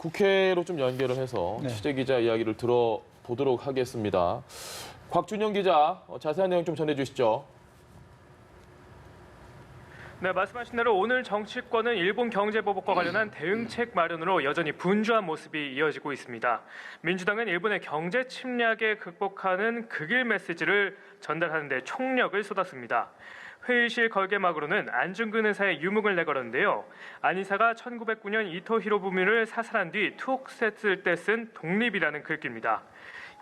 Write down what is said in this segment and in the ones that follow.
국회로 좀 연결을 해서 네. 취재기자 이야기를 들어보도록 하겠습니다. 곽준영 기자, 자세한 내용 좀 전해주시죠. 네, 말씀하신 대로 오늘 정치권은 일본 경제보복과 관련한 대응책 마련으로 여전히 분주한 모습이 이어지고 있습니다. 민주당은 일본의 경제 침략에 극복하는 극일 메시지를 전달하는 데 총력을 쏟았습니다. 회의실 걸개막으로는 안중근 의사의 유묵을 내걸었는데요. 안 의사가 1909년 이토 히로부미를 사살한 뒤 툭 셌을 때 쓴 독립이라는 글귀입니다.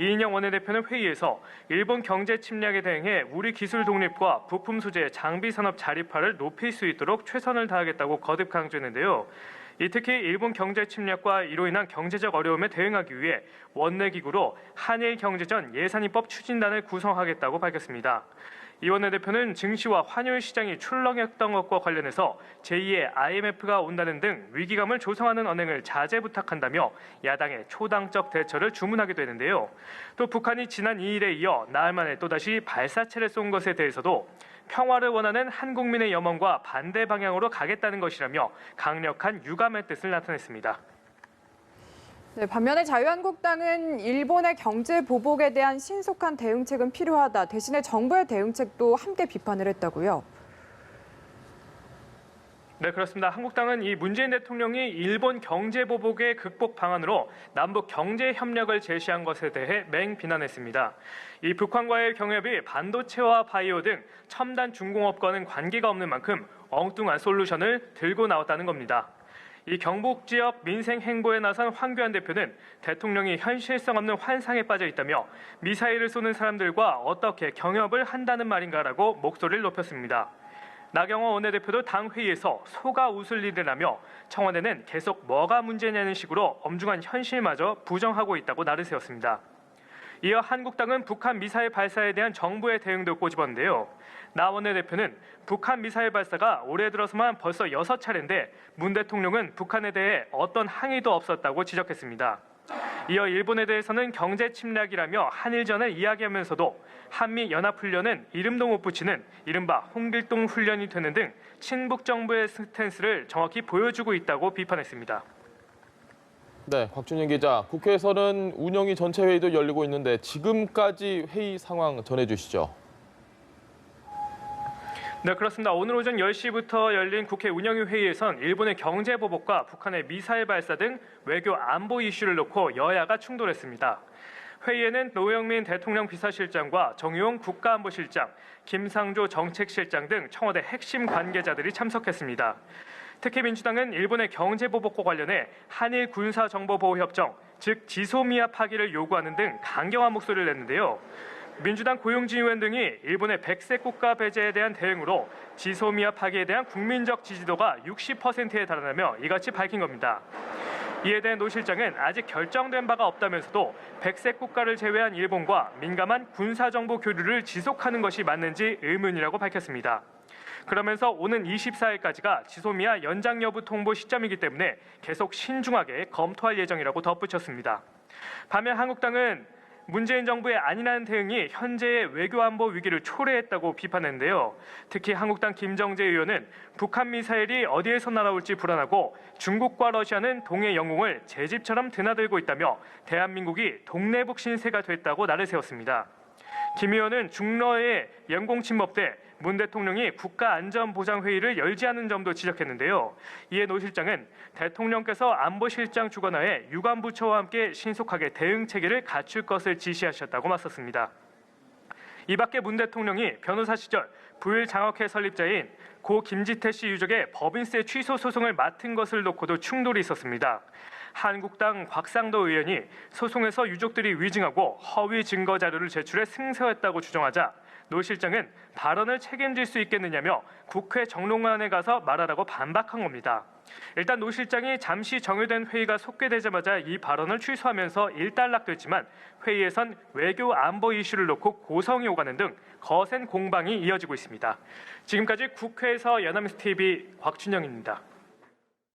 이인영 원내대표는 회의에서 일본 경제 침략에 대응해 우리 기술 독립과 부품 소재, 장비 산업 자립화를 높일 수 있도록 최선을 다하겠다고 거듭 강조했는데요. 특히 일본 경제 침략과 이로 인한 경제적 어려움에 대응하기 위해 원내기구로 한일 경제전 예산입법 추진단을 구성하겠다고 밝혔습니다. 이 원내대표는 증시와 환율 시장이 출렁였던 것과 관련해서 제2의 IMF가 온다는 등 위기감을 조성하는 언행을 자제 부탁한다며 야당의 초당적 대처를 주문하기도 했는데요. 또 북한이 지난 2일에 이어 나흘 만에 또다시 발사체를 쏜 것에 대해서도 평화를 원하는 한국민의 염원과 반대 방향으로 가겠다는 것이라며 강력한 유감의 뜻을 나타냈습니다. 네, 반면에 자유한국당은 일본의 경제 보복에 대한 신속한 대응책은 필요하다. 대신에 정부의 대응책도 함께 비판을 했다고요. 네, 그렇습니다. 한국당은 이 문재인 대통령이 일본 경제 보복의 극복 방안으로 남북 경제 협력을 제시한 것에 대해 맹비난했습니다. 이 북한과의 경협이 반도체와 바이오 등 첨단 중공업과는 관계가 없는 만큼 엉뚱한 솔루션을 들고 나왔다는 겁니다. 이 경북 지역 민생 행보에 나선 황교안 대표는 대통령이 현실성 없는 환상에 빠져 있다며 미사일을 쏘는 사람들과 어떻게 경협을 한다는 말인가라고 목소리를 높였습니다. 나경원 원내대표도 당 회의에서 속아 웃을 일이라며 청와대는 계속 뭐가 문제냐는 식으로 엄중한 현실마저 부정하고 있다고 날을 세웠습니다. 이어 한국당은 북한 미사일 발사에 대한 정부의 대응도 꼬집었는데요. 나 원내대표는 북한 미사일 발사가 올해 들어서만 벌써 6차례인데 문 대통령은 북한에 대해 어떤 항의도 없었다고 지적했습니다. 이어 일본에 대해서는 경제 침략이라며 한일전을 이야기하면서도 한미연합훈련은 이름도 못 붙이는 이른바 홍길동 훈련이 되는 등 친북 정부의 스탠스를 정확히 보여주고 있다고 비판했습니다. 네, 곽준영 기자, 국회에서는 운영위 전체 회의도 열리고 있는데 지금까지 회의 상황 전해주시죠. 네, 그렇습니다. 오늘 오전 10시부터 열린 국회 운영위 회의에선 일본의 경제 보복과 북한의 미사일 발사 등 외교 안보 이슈를 놓고 여야가 충돌했습니다. 회의에는 노영민 대통령 비서실장과 정의용 국가안보실장, 김상조 정책실장 등 청와대 핵심 관계자들이 참석했습니다. 특히 민주당은 일본의 경제 보복과 관련해 한일 군사정보보호협정, 즉 지소미아 파기를 요구하는 등 강경한 목소리를 냈는데요. 민주당 고용진 의원 등이 일본의 백색 국가 배제에 대한 대응으로 지소미아 파기에 대한 국민적 지지도가 60%에 달하다며 이같이 밝힌 겁니다. 이에 대해 노 실장은 아직 결정된 바가 없다면서도 백색 국가를 제외한 일본과 민감한 군사정보 교류를 지속하는 것이 맞는지 의문이라고 밝혔습니다. 그러면서 오는 24일까지가 지소미아 연장 여부 통보 시점이기 때문에 계속 신중하게 검토할 예정이라고 덧붙였습니다. 반면 한국당은 문재인 정부의 안일한 대응이 현재의 외교안보 위기를 초래했다고 비판했는데요. 특히 한국당 김정재 의원은 북한 미사일이 어디에서 날아올지 불안하고 중국과 러시아는 동해 영웅을 제 집처럼 드나들고 있다며 대한민국이 동네북 신세가 됐다고 날을 세웠습니다. 김 의원은 중러의 영공 침범 때 문 대통령이 국가안전보장회의를 열지 않은 점도 지적했는데요. 이에 노 실장은 대통령께서 안보실장 주관하에 유관부처와 함께 신속하게 대응 체계를 갖출 것을 지시하셨다고 맞섰습니다. 이 밖에 문 대통령이 변호사 시절 부일 장학회 설립자인 고 김지태 씨 유족의 법인세 취소 소송을 맡은 것을 놓고도 충돌이 있었습니다. 한국당 곽상도 의원이 소송에서 유족들이 위증하고 허위 증거 자료를 제출해 승소했다고 주장하자 노 실장은 발언을 책임질 수 있겠느냐며 국회 정론관에 가서 말하라고 반박한 겁니다. 일단 노 실장이 잠시 정회된 회의가 속개되자마자 이 발언을 취소하면서 일단락됐지만 회의에선 외교 안보 이슈를 놓고 고성이 오가는 등 거센 공방이 이어지고 있습니다. 지금까지 국회에서 연합뉴스 TV 곽준영입니다.